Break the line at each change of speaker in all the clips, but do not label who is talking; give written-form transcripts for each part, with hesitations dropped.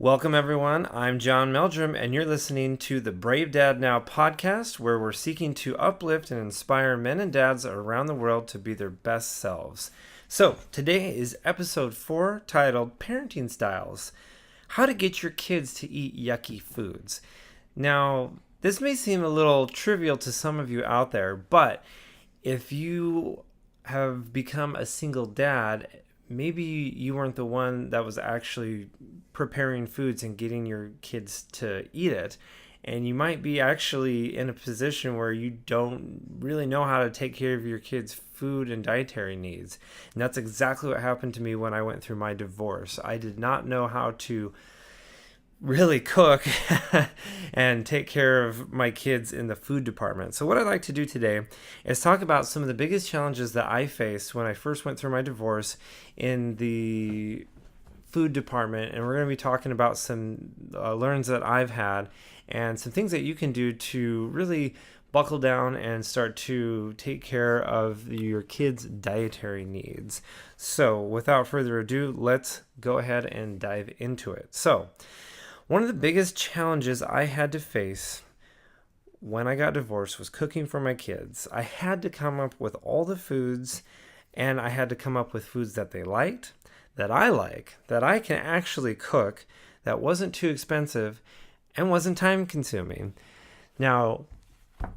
Welcome, everyone. I'm John Meldrum, and you're listening to the Brave Dad Now podcast, where we're seeking to uplift and inspire men and dads around the world to be their best selves. So, today is episode 4, titled Parenting Styles: How to Get Your Kids to Eat Yucky Foods. Now, this may seem a little trivial to some of you out there, but if you have become a single dad, maybe you weren't the one that was actually preparing foods and getting your kids to eat it. And you might be actually in a position where you don't really know how to take care of your kids' food and dietary needs. And that's exactly what happened to me when I went through my divorce. I did not know how to really cook and take care of my kids in the food department. So what I'd like to do today is talk about some of the biggest challenges that I faced when I first went through my divorce in the food department, and we're going to be talking about some learns that I've had and some things that you can do to really buckle down and start to take care of your kids' dietary needs. So without further ado, let's go ahead and dive into it. So one of the biggest challenges I had to face when I got divorced was cooking for my kids. I had to come up with all the foods, and I had to come up with foods that they liked, that I like, that I can actually cook, that wasn't too expensive and wasn't time consuming. Now,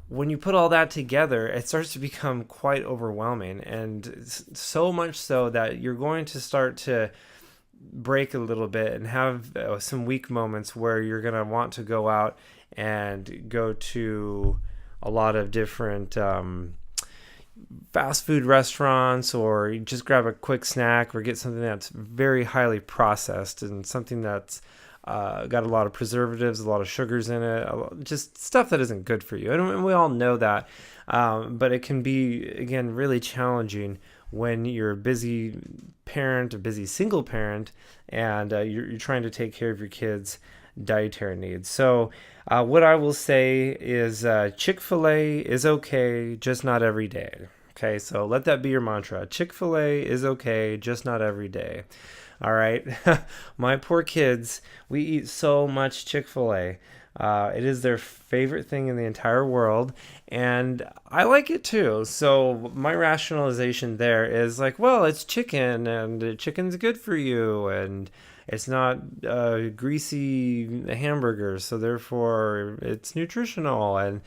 when you put all that together, it starts to become quite overwhelming, and so much so that you're going to start to break a little bit and have some weak moments where you're going to want to go out and go to a lot of different fast food restaurants, or you just grab a quick snack or get something that's very highly processed and something that's got a lot of preservatives, a lot of sugars in it, just stuff that isn't good for you. And we all know that, but it can be, again, really challenging when you're a busy parent, a busy single parent, and you're trying to take care of your kids' dietary needs. So what I will say is Chick-fil-A is okay, just not every day. Okay, so let that be your mantra. Chick-fil-A is okay, just not every day. All right. My poor kids, we eat so much Chick-fil-A. It is their favorite thing in the entire world, and I like it too. So my rationalization there is like, well, it's chicken, and chicken's good for you, and it's not greasy hamburgers, so therefore it's nutritional. And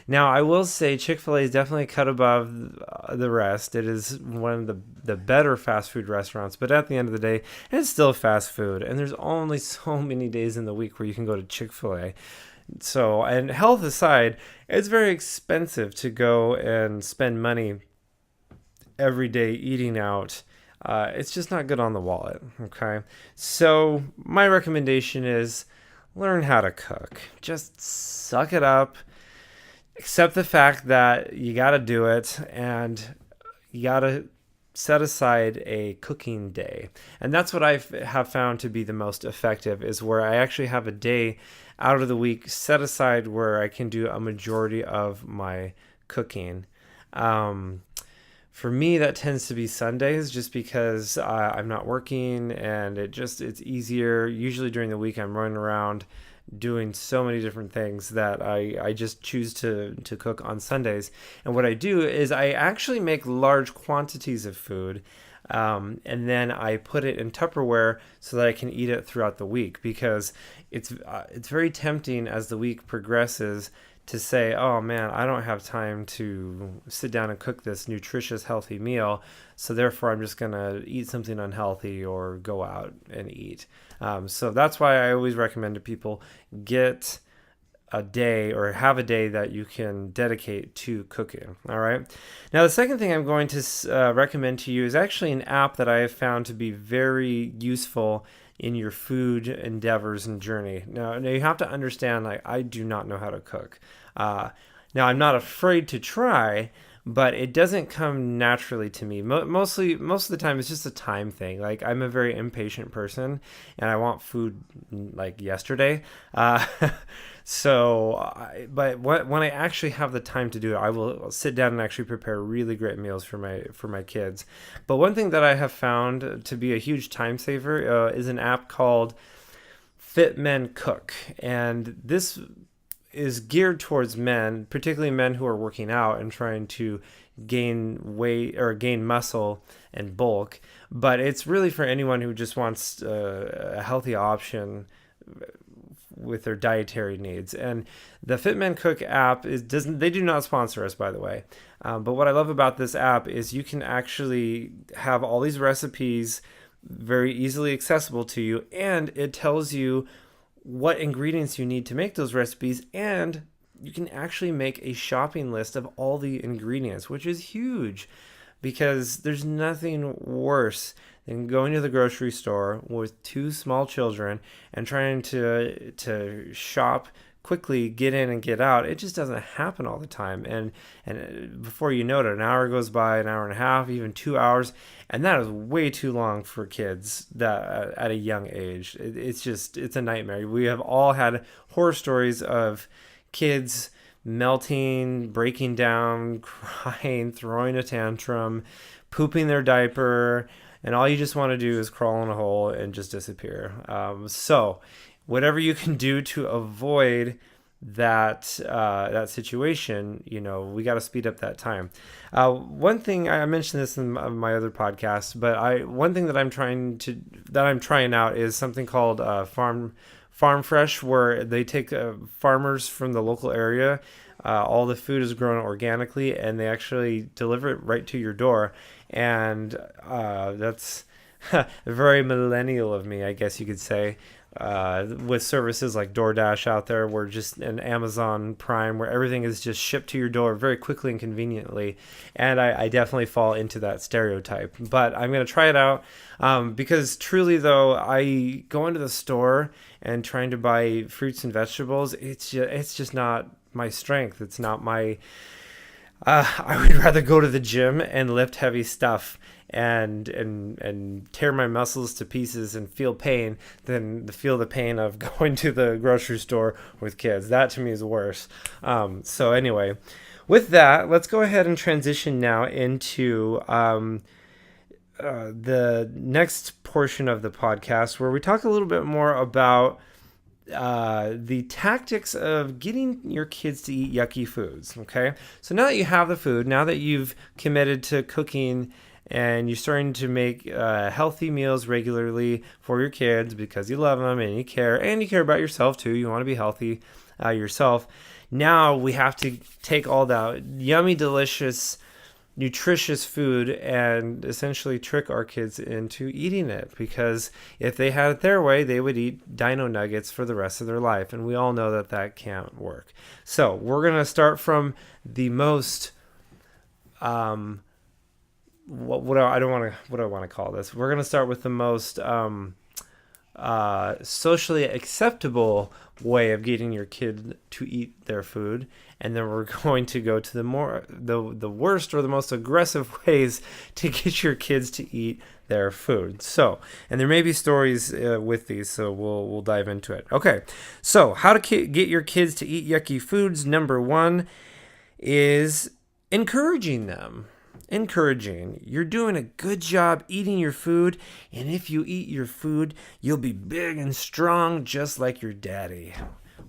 now I will say Chick-fil-A is definitely cut above the rest. It is one of the better fast food restaurants, but at the end of the day, it's still fast food. And there's only so many days in the week where you can go to Chick-fil-A. So, and health aside, it's very expensive to go and spend money every day eating out. It's just not good on the wallet, okay? So my recommendation is learn how to cook. Just suck it up. Accept the fact that you got to do it, and you got to set aside a cooking day. And that's what I have found to be the most effective, is where I actually have a day out of the week set aside where I can do a majority of my cooking. For me, that tends to be Sundays, just because I'm not working, and it's easier. Usually during the week, I'm running around doing so many different things that I just choose to cook on Sundays. And what I do is I actually make large quantities of food, and then I put it in Tupperware so that I can eat it throughout the week, because it's very tempting as the week progresses to say, oh man, I don't have time to sit down and cook this nutritious, healthy meal, so therefore I'm just going to eat something unhealthy or go out and eat. So that's why I always recommend to people, get a day or have a day that you can dedicate to cooking. All right. Now, the second thing I'm going to recommend to you is actually an app that I have found to be very useful in your food endeavors and journey. Now you have to understand, like, I do not know how to cook. Now I'm not afraid to try, but it doesn't come naturally to me. Most of the time, it's just a time thing. Like, I'm a very impatient person, and I want food like yesterday. But when I actually have the time to do it, I will sit down and actually prepare really great meals for my kids. But one thing that I have found to be a huge time saver is an app called Fit Men Cook. And this is geared towards men, particularly men who are working out and trying to gain weight or gain muscle and bulk. But it's really for anyone who just wants a healthy option with their dietary needs. And the Fit Men Cook app they do not sponsor us, by the way. But what I love about this app is you can actually have all these recipes very easily accessible to you, and it tells you what ingredients you need to make those recipes, and you can actually make a shopping list of all the ingredients, which is huge, because there's nothing worse than going to the grocery store with two small children and trying to shop quickly, get in and get out. It just doesn't happen all the time. And before you know it, an hour goes by, an hour and a half, even 2 hours, and that is way too long for kids that at a young age. It's a nightmare. We have all had horror stories of kids melting, breaking down, crying, throwing a tantrum, pooping their diaper, and all you just want to do is crawl in a hole and just disappear. So whatever you can do to avoid that situation, we got to speed up that time. One thing I mentioned this in my other podcast, but one thing that I'm trying out is something called Farm Fresh, where they take farmers from the local area. All the food is grown organically, and they actually deliver it right to your door. And that's very millennial of me, I guess you could say. With services like DoorDash out there, where just an Amazon Prime, where everything is just shipped to your door very quickly and conveniently. And I definitely fall into that stereotype, but I'm going to try it out, because truly though, I go into the store and trying to buy fruits and vegetables, it's just not my strength. It's not my, I would rather go to the gym and lift heavy stuff and tear my muscles to pieces and feel pain than feel the pain of going to the grocery store with kids. That to me is worse. So anyway, with that, let's go ahead and transition now into the next portion of the podcast, where we talk a little bit more about the tactics of getting your kids to eat yucky foods. Okay, so now that you have the food, now that you've committed to cooking and you're starting to make healthy meals regularly for your kids because you love them and you care about yourself too. You want to be healthy yourself. Now we have to take all that yummy, delicious, nutritious food and essentially trick our kids into eating it, because if they had it their way, they would eat dino nuggets for the rest of their life, and we all know that can't work. So we're going to start from the most what do I want to call this? We're going to start with the most socially acceptable way of getting your kid to eat their food, and then we're going to go to the worst or the most aggressive ways to get your kids to eat their food. So, and there may be stories with these, so we'll dive into it. Okay, so how to get your kids to eat yucky foods. Number one is encouraging them. You're doing a good job eating your food, and if you eat your food, you'll be big and strong just like your daddy.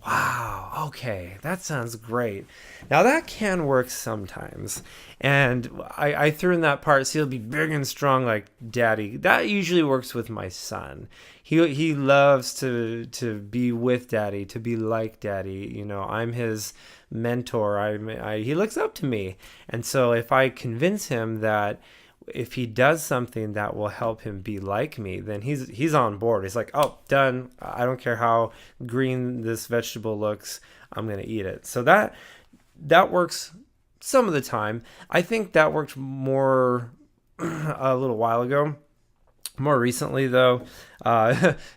Wow, okay, that sounds great. Now that can work sometimes, and I threw in that part, so you'll be big and strong like daddy. That usually works with my son. He loves to be with daddy, to be like daddy. I'm his mentor. He looks up to me, and so if I convince him that if he does something that will help him be like me, then he's on board. He's like, oh, done. I don't care how green this vegetable looks. I'm gonna eat it. So that works some of the time. I think that worked more a little while ago. More recently, though,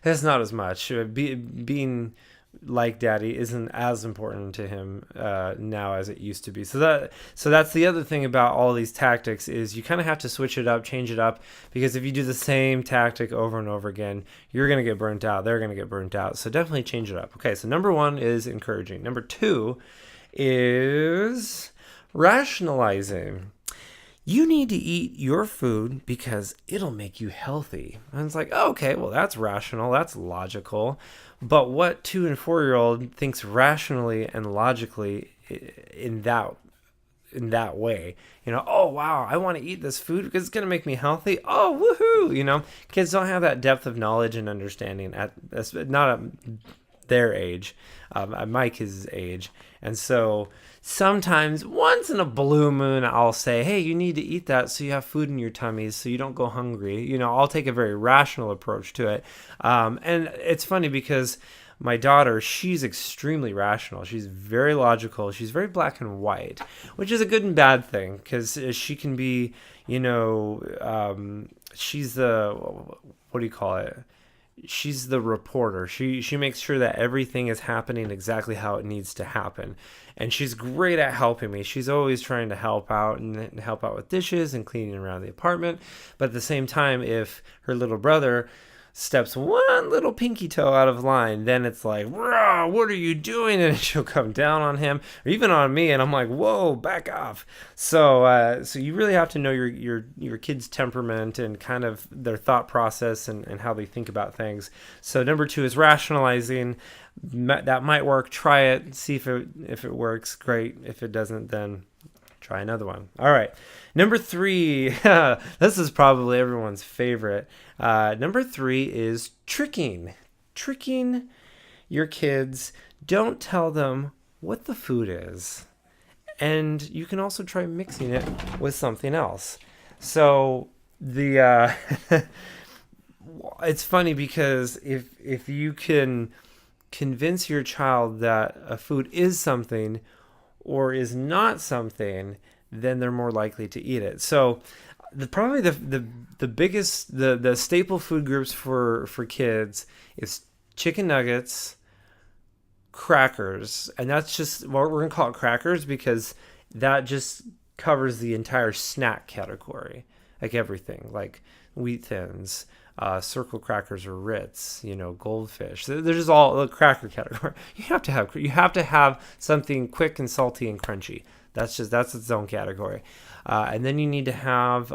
it's not as much. Being like daddy isn't as important to him now as it used to be. So that's the other thing about all these tactics, is you kind of have to switch it up, change it up, because if you do the same tactic over and over again, you're going to get burnt out. They're going to get burnt out. So definitely change it up. Okay, so number one is encouraging. Number two is rationalizing. You need to eat your food because it'll make you healthy. And it's like, oh, okay, well, that's rational, that's logical. But what 2 and 4-year-old thinks rationally and logically in that way? Oh wow, I want to eat this food because it's going to make me healthy. Oh, woohoo! Kids don't have that depth of knowledge and understanding not at their age, at my kids' age. And so sometimes, once in a blue moon, I'll say, hey, you need to eat that so you have food in your tummies so you don't go hungry. I'll take a very rational approach to it. And it's funny because my daughter, she's extremely rational. She's very logical. She's very black and white, which is a good and bad thing because she can be, she's the, what do you call it? She's the reporter. She makes sure that everything is happening exactly how it needs to happen. And she's great at helping me. She's always trying to help out and help out with dishes and cleaning around the apartment. But at the same time, if her little brother steps one little pinky toe out of line, then it's like, what are you doing? And she'll come down on him or even on me, and I'm like, whoa, back off. So you really have to know your kid's temperament and kind of their thought process and how they think about things. So number 2 is rationalizing. That might work. Try it, see if it works. Great. If it doesn't, then try another one. All right. Number 3, this is probably everyone's favorite. Number 3 is tricking. Tricking your kids. Don't tell them what the food is. And you can also try mixing it with something else. So it's funny because if you can convince your child that a food is something or is not something, then they're more likely to eat it. So probably the biggest, the staple food groups for kids is chicken nuggets, crackers, and that's just, well, we're going to call it crackers because that just covers the entire snack category, like everything, like Wheat Thins, Circle crackers or Ritz, Goldfish. They're just all the cracker category. You have to have something quick and salty and crunchy. That's its own category. And then you need to have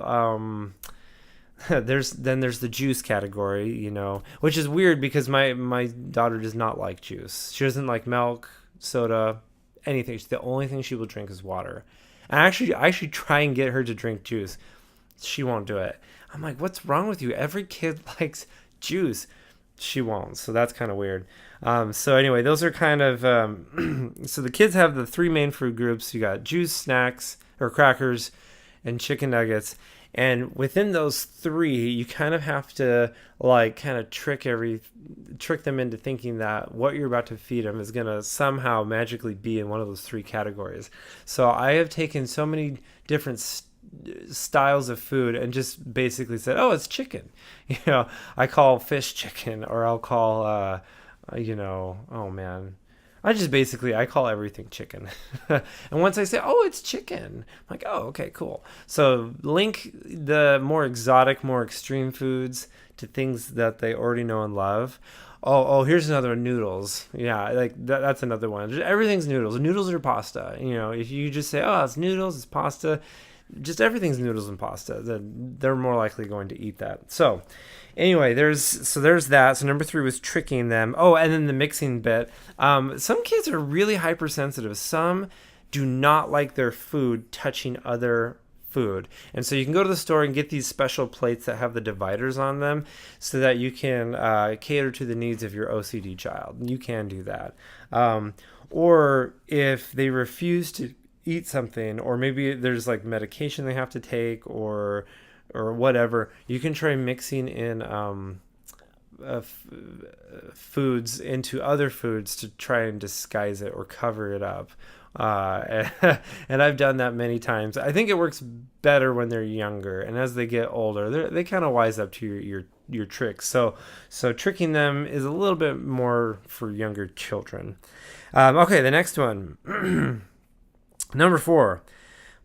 there's the juice category, which is weird because my daughter does not like juice. She doesn't like milk, soda, anything. The only thing she will drink is water. And I should try and get her to drink juice. She won't do it. I'm like, what's wrong with you? Every kid likes juice. She won't. So that's kind of weird. So anyway, those are kind of so the kids have the 3 main food groups. You got juice, snacks, or crackers, and chicken nuggets. And within those 3, you kind of have to trick them into thinking that what you're about to feed them is going to somehow magically be in one of those 3 categories. So I have taken so many different styles of food and just basically said, oh, it's chicken. I call fish chicken, or I'll call oh man, I call everything chicken. And once I say, oh, it's chicken, I'm like, oh, okay, cool. So link the more exotic, more extreme foods to things that they already know and love. Oh, here's another one, noodles. Yeah, like that's another one. Everything's noodles. Noodles or pasta. If you just say, oh, it's noodles, it's pasta, just everything's noodles and pasta, then they're more likely going to eat that. So anyway, there's that. So number 3 was tricking them. Oh, and then the mixing bit. Some kids are really hypersensitive. Some do not like their food touching other food. And so you can go to the store and get these special plates that have the dividers on them so that you can cater to the needs of your OCD child. You can do that. Or if they refuse to eat something, or maybe there's like medication they have to take or whatever, you can try mixing in foods into other foods to try and disguise it or cover it up. And I've done that many times. I think it works better when they're younger, and as they get older, they kind of wise up to your tricks. So tricking them is a little bit more for younger children. Okay, the next one. Number 4,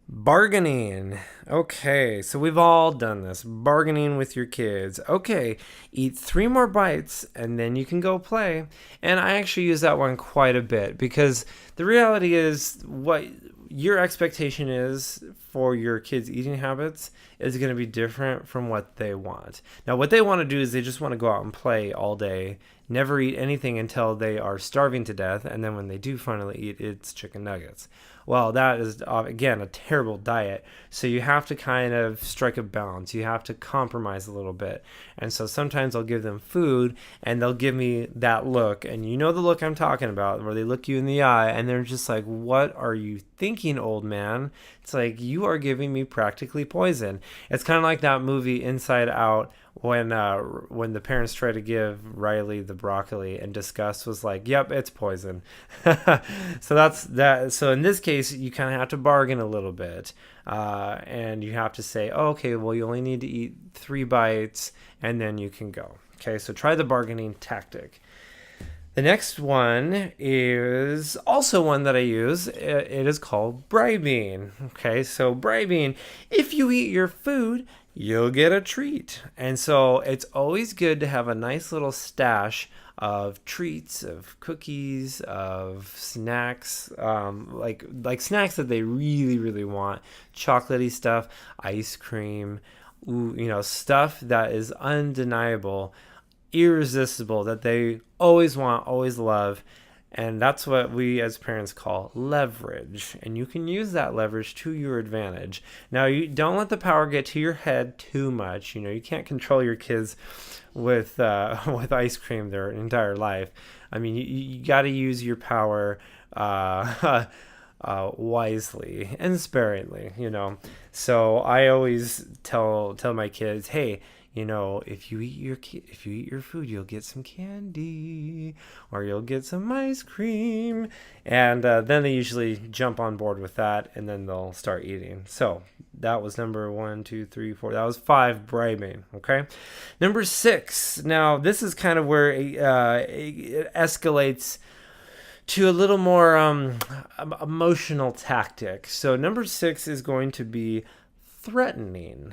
bargaining. Okay, so we've all done this. Bargaining with your kids. Okay, eat 3 more bites and then you can go play. And I actually use that one quite a bit because the reality is your expectation is for your kids' eating habits is going to be different from what they want. Now, what they want to do is they just want to go out and play all day, never eat anything until they are starving to death, and then when they do finally eat, it's chicken nuggets. Well, that is, again, a terrible diet. So you have to kind of strike a balance. You have to compromise a little bit. And so sometimes I'll give them food and they'll give me that look. And you know the look I'm talking about, where they look you in the eye and they're just like, what are you thinking, old man? It's like, you are giving me practically poison. It's kind of like that movie Inside Out, when the parents try to give Riley the broccoli and Disgust was like, yep, it's poison. So that's that. So in this case, you kind of have to bargain a little bit, and you have to say, oh, okay, well, you only need to eat 3 bites and then you can go. Okay, so try the bargaining tactic. The next one is also one that I use. It is called bribing. Okay, so bribing, if you eat your food, you'll get a treat. And so it's always good to have a nice little stash of treats, of cookies, of snacks, like snacks that they really, really want, chocolatey stuff, ice cream, stuff that is undeniable, irresistible, that they always want, always love. And that's what we as parents call leverage. And you can use that leverage to your advantage. Now, you don't let the power get to your head too much. You can't control your kids with ice cream their entire life. I mean, you got to use your power wisely and sparingly. So I always tell my kids, hey, if you eat your food, you'll get some candy or you'll get some ice cream. And then they usually jump on board with that, and then they'll start eating. So that was number 1, 2, 3, 4. That was 5, bribing. Okay. Number 6. Now, this is kind of where it escalates to a little more emotional tactic. So number 6 is going to be threatening.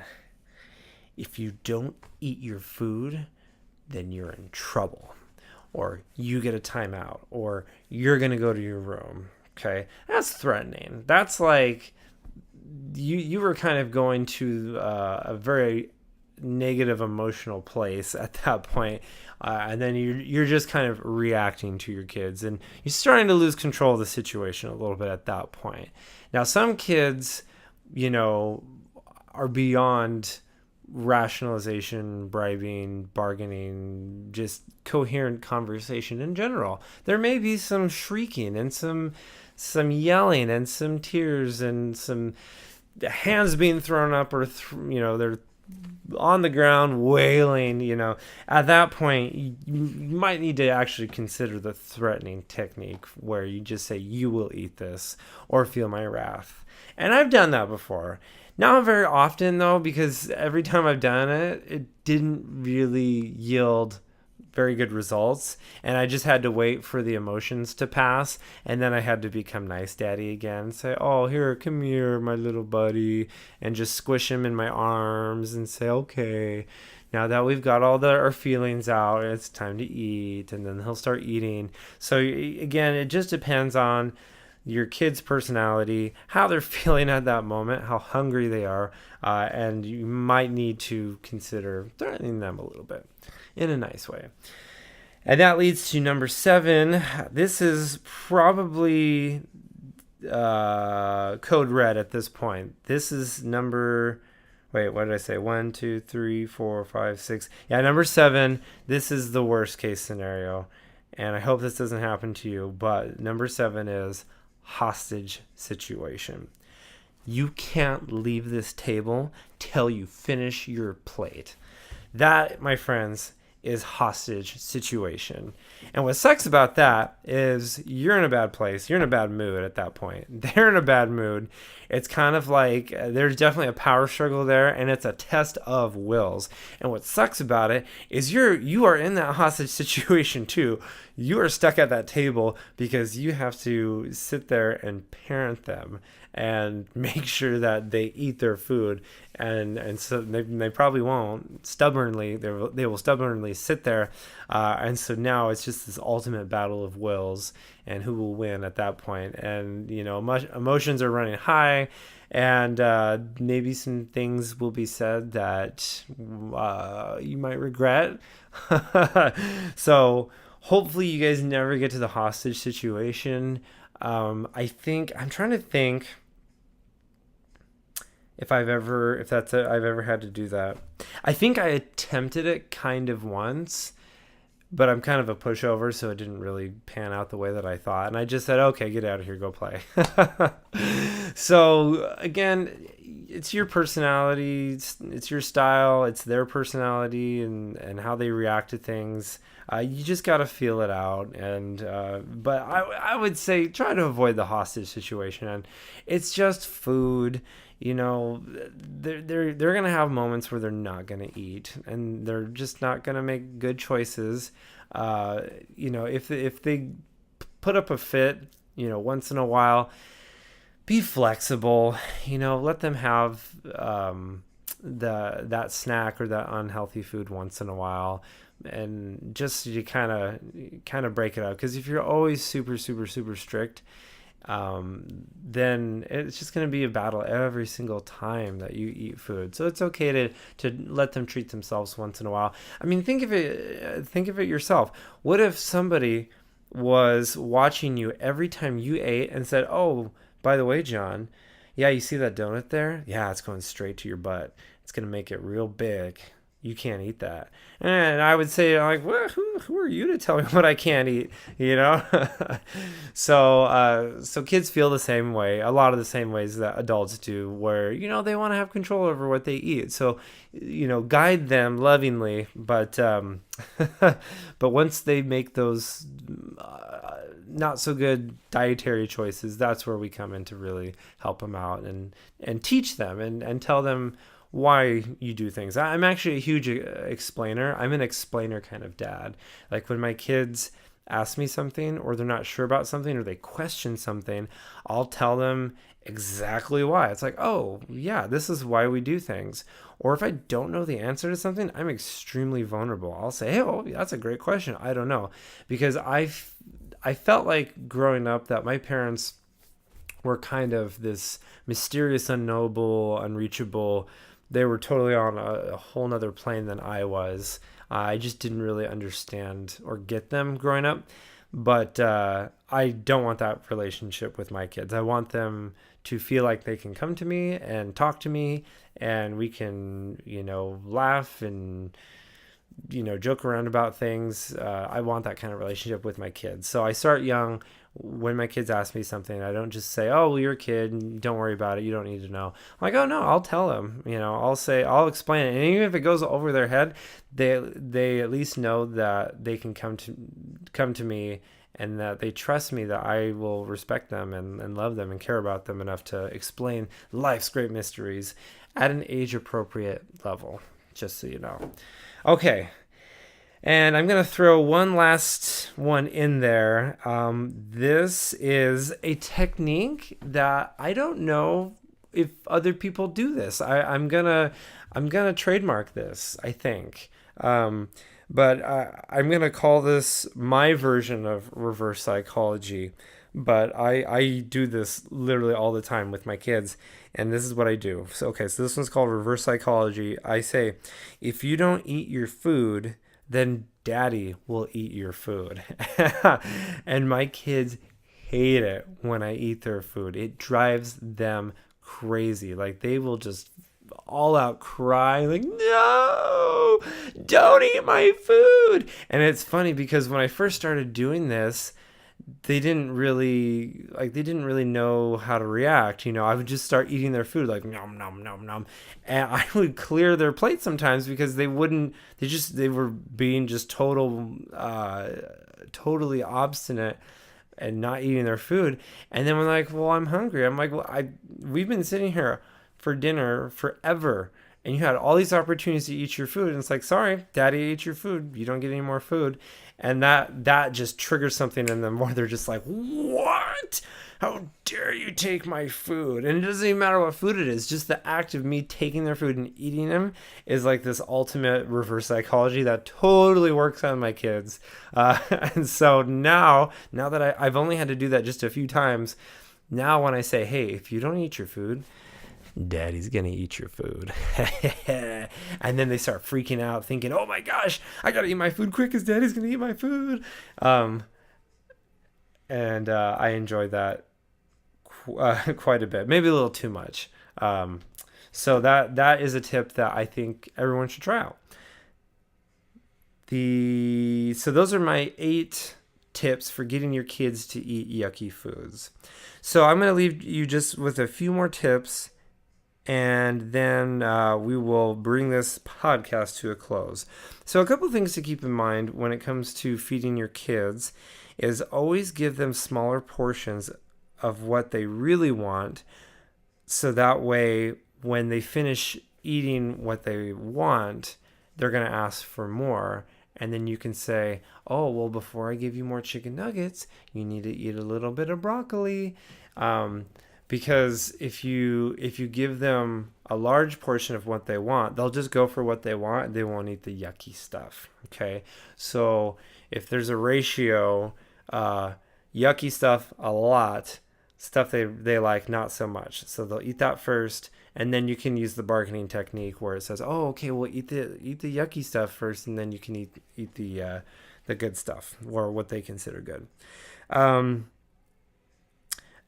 If you don't eat your food, then you're in trouble, or you get a timeout, or you're going to go to your room. Okay. That's threatening. That's like you were kind of going to a very negative emotional place at that point. And then you're just kind of reacting to your kids, and you're starting to lose control of the situation a little bit at that point. Now, some kids, are beyond rationalization, bribing, bargaining, just coherent conversation in general. There may be some shrieking and some yelling and some tears and some hands being thrown up, or they're on the ground wailing. At that point you might need to actually consider the threatening technique, where you just say, you will eat this or feel my wrath. And I've done that before. Not very often, though, because every time I've done it, it didn't really yield very good results. And I just had to wait for the emotions to pass. And then I had to become nice daddy again. Say, oh, here, come here, my little buddy. And just squish him in my arms and say, okay, now that we've got all our feelings out, it's time to eat. And then he'll start eating. So, again, it just depends on your kid's personality, how they're feeling at that moment, how hungry they are, and you might need to consider threatening them a little bit in a nice way. And that leads to number 7. This is probably code red at this point. This is number... Wait, what did I say? 1, 2, 3, 4, 5, 6. Yeah, number 7. This is the worst case scenario. And I hope this doesn't happen to you. But number 7 is hostage situation. You can't leave this table till you finish your plate. That, my friends, is hostage situation. And what sucks about that is you're in a bad place. You're in a bad mood at that point. They're in a bad mood. It's kind of like there's definitely a power struggle there, and it's a test of wills. And what sucks about it is you are in that hostage situation too. You are stuck at that table because you have to sit there and parent them and make sure that they eat their food, and so they probably won't. They will stubbornly patiently sit there. And so now it's just this ultimate battle of wills and who will win at that point. And, emotions are running high, and maybe some things will be said that you might regret. So hopefully you guys never get to the hostage situation. I'm trying to think if I've ever had to do that. I think I attempted it kind of once, but I'm kind of a pushover, so it didn't really pan out the way that I thought. And I just said, okay, get out of here, go play. So again, it's your personality, it's your style, it's their personality, and how they react to things. You just got to feel it out. And but I would say try to avoid the hostage situation. And it's just food. They're gonna have moments where they're not gonna eat, and they're just not gonna make good choices. If they put up a fit, once in a while, be flexible. Let them have that snack or that unhealthy food once in a while, and just you kind of break it up. Because if you're always super super super strict, then it's just going to be a battle every single time that you eat food. So it's okay to let them treat themselves once in a while. I mean, think of it yourself. What if somebody was watching you every time you ate and said, "Oh, by the way, John, yeah, you see that donut there? Yeah, it's going straight to your butt. It's going to make it real big. You can't eat that." And I would say, like, well, who are you to tell me what I can't eat? So kids feel the same way, a lot of the same ways that adults do, where they want to have control over what they eat. So guide them lovingly, but but once they make those not so good dietary choices, that's where we come in to really help them out and teach them and tell them why you do things. I'm actually a huge explainer. I'm an explainer kind of dad. Like when my kids ask me something, or they're not sure about something, or they question something, I'll tell them exactly why. It's like, oh yeah, this is why we do things. Or if I don't know the answer to something, I'm extremely vulnerable. I'll say, hey, oh, that's a great question. I don't know. Because I felt like growing up that my parents were kind of this mysterious, unknowable, unreachable. They were totally on a whole nother plane than I was. I just didn't really understand or get them growing up. But I don't want that relationship with my kids. I want them to feel like they can come to me and talk to me, and we can, laugh and, joke around about things. I want that kind of relationship with my kids. So I start young. When my kids ask me something, I don't just say, oh, well, you're a kid, don't worry about it, you don't need to know. I'm like, oh no, I'll tell them, I'll explain it. And even if it goes over their head, they at least know that they can come to me, and that they trust me, that I will respect them and love them and care about them enough to explain life's great mysteries at an age appropriate level, just so you know. Okay. And I'm going to throw one last one in there. This is a technique that I don't know if other people do this. I'm gonna trademark this, I think. But I'm gonna call this my version of reverse psychology. But I do this literally all the time with my kids, and this is what I do. So this one's called reverse psychology. I say, if you don't eat your food, then daddy will eat your food. And my kids hate it when I eat their food. It drives them crazy. Like they will just all out cry, like, no, don't eat my food. And it's funny because when I first started doing this, they didn't really know how to react. I would just start eating their food, like nom nom nom nom, and I would clear their plate sometimes because they were being just totally obstinate and not eating their food. And then we're like, well, I'm hungry. I'm like, well, we've been sitting here for dinner forever, and you had all these opportunities to eat your food, and it's like, sorry, daddy ate your food, you don't get any more food. And that just triggers something in them where they're just like, what? how dare you take my food? And it doesn't even matter what food it is. Just the act of me taking their food and eating them is like this ultimate reverse psychology that totally works on my kids. And so now that I've only had to do that just a few times, now when I say, hey, if you don't eat your food, Daddy's gonna eat your food. And then they start freaking out, thinking, oh my gosh, I gotta eat my food quick because Daddy's gonna eat my food. And I enjoyed that quite a bit, maybe a little too much. So that is a tip that I think everyone should try out. So those are my 8 tips for getting your kids to eat yucky foods. So I'm going to leave you just with a few more tips, and then we will bring this podcast to a close. So a couple things to keep in mind when it comes to feeding your kids is always give them smaller portions of what they really want, so that way when they finish eating what they want, they're going to ask for more. And then you can say, oh, well, before I give you more chicken nuggets, you need to eat a little bit of broccoli. Because if you give them a large portion of what they want, they'll just go for what they want. They won't eat the yucky stuff. Okay. So if there's a ratio, yucky stuff, a lot, stuff they like, not so much. So they'll eat that first. And then you can use the bargaining technique where it says, "Oh, okay, well, eat the yucky stuff first, and then you can eat the good stuff, or what they consider good."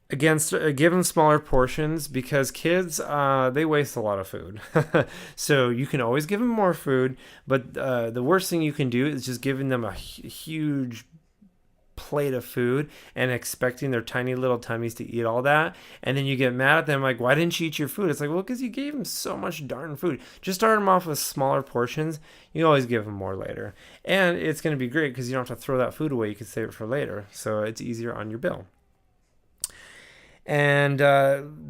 Again, give them smaller portions because kids they waste a lot of food. So you can always give them more food, but the worst thing you can do is just giving them a huge plate of food and expecting their tiny little tummies to eat all that, and then you get mad at them like, why didn't you eat your food? It's like, well, because you gave them so much darn food. Just start them off with smaller portions. You always give them more later, and it's going to be great because you don't have to throw that food away. You can save it for later, so it's easier on your bill. And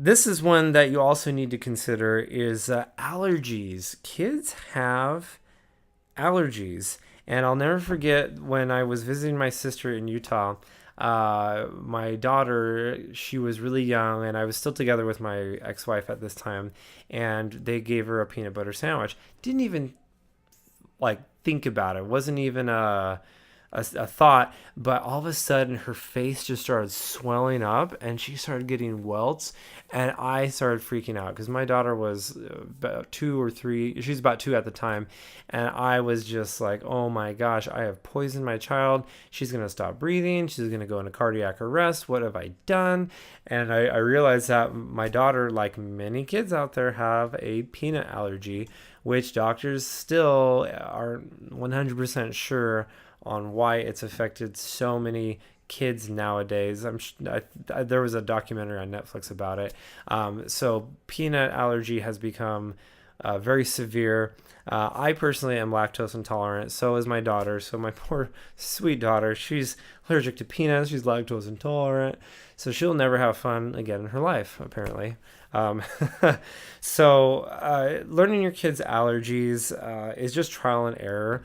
this is one that you also need to consider is allergies. Kids have allergies. And I'll never forget when I was visiting my sister in Utah. My daughter, she was really young, and I was still together with my ex-wife at this time, and they gave her a peanut butter sandwich. Didn't even think about it. Wasn't even a thought, but all of a sudden her face just started swelling up and she started getting welts, and I started freaking out because my daughter was about 2 or 3. She's about 2 at the time, and I was just like, oh my gosh, I have poisoned my child. She's going to stop breathing. She's going to go into cardiac arrest. What have I done? And I realized that my daughter, like many kids out there, have a peanut allergy, which doctors still aren't 100% sure on why it's affected so many kids nowadays. There was a documentary on Netflix about it. So peanut allergy has become very severe. I personally am lactose intolerant. So is my daughter. So my poor sweet daughter, she's allergic to peanuts. She's lactose intolerant. So she'll never have fun again in her life, apparently. So learning your kids' allergies is just trial and error.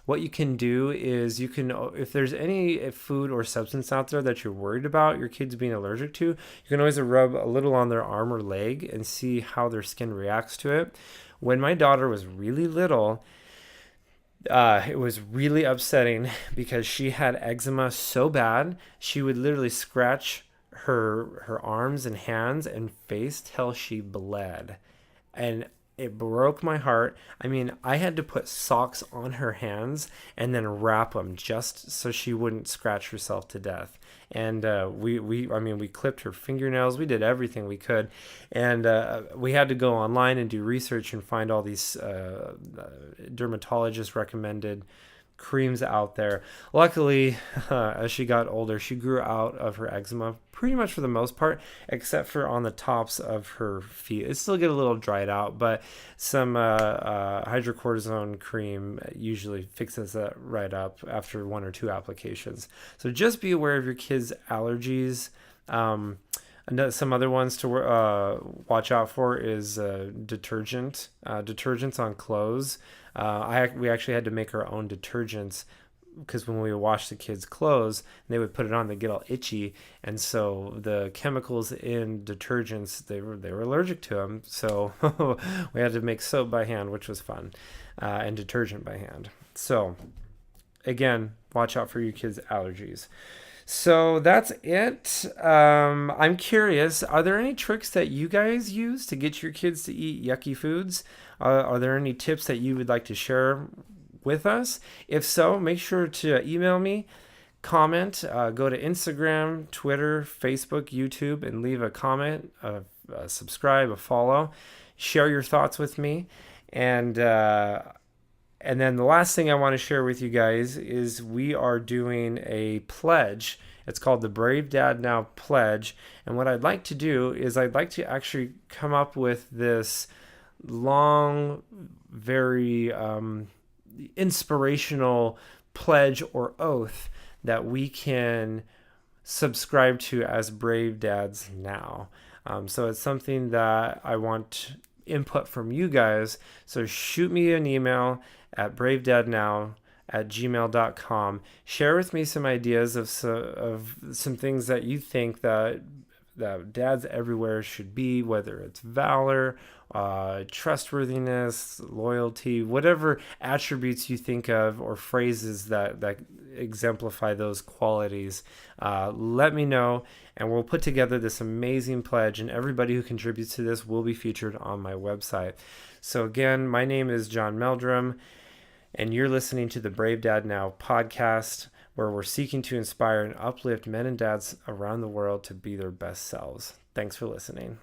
What you can do is if there's any food or substance out there that you're worried about your kids being allergic to, you can always rub a little on their arm or leg and see how their skin reacts to it. When my daughter was really little, it was really upsetting because she had eczema so bad, she would literally scratch her arms and hands and face till she bled. And it broke my heart. I mean, I had to put socks on her hands and then wrap them just so she wouldn't scratch herself to death. And we clipped her fingernails. We did everything we could. And we had to go online and do research and find all these dermatologist recommended creams out there. Luckily, as she got older, she grew out of her eczema pretty much for the most part, except for on the tops of her feet. It still get a little dried out, but some hydrocortisone cream usually fixes that right up after 1 or 2 applications. So just be aware of your kids' allergies. Some other ones to watch out for is detergents on clothes. We actually had to make our own detergents because when we would wash the kids' clothes and they would put it on, they get all itchy, and so the chemicals in detergents they were allergic to them. So we had to make soap by hand, which was fun, and detergent by hand. So again, watch out for your kids' allergies. So that's it. I'm curious, are there any tricks that you guys use to get your kids to eat yucky foods? Are there any tips that you would like to share with us? If so, make sure to email me, comment, go to Instagram, Twitter, Facebook, YouTube, and leave a comment, a subscribe, a follow. Share your thoughts with me. And then the last thing I want to share with you guys is we are doing a pledge. It's called the Brave Dad Now Pledge. And what I'd like to do is I'd like to actually come up with this long, very inspirational pledge or oath that we can subscribe to as Brave Dads Now. So it's something that I want input from you guys. So shoot me an email at bravedadnow@gmail.com. Share with me some ideas of some things that you think that dads everywhere should be, whether it's valor, trustworthiness, loyalty, whatever attributes you think of or phrases that exemplify those qualities. Let me know, and we'll put together this amazing pledge, and everybody who contributes to this will be featured on my website. So again, my name is John Meldrum, and you're listening to the Brave Dad Now podcast, where we're seeking to inspire and uplift men and dads around the world to be their best selves. Thanks for listening.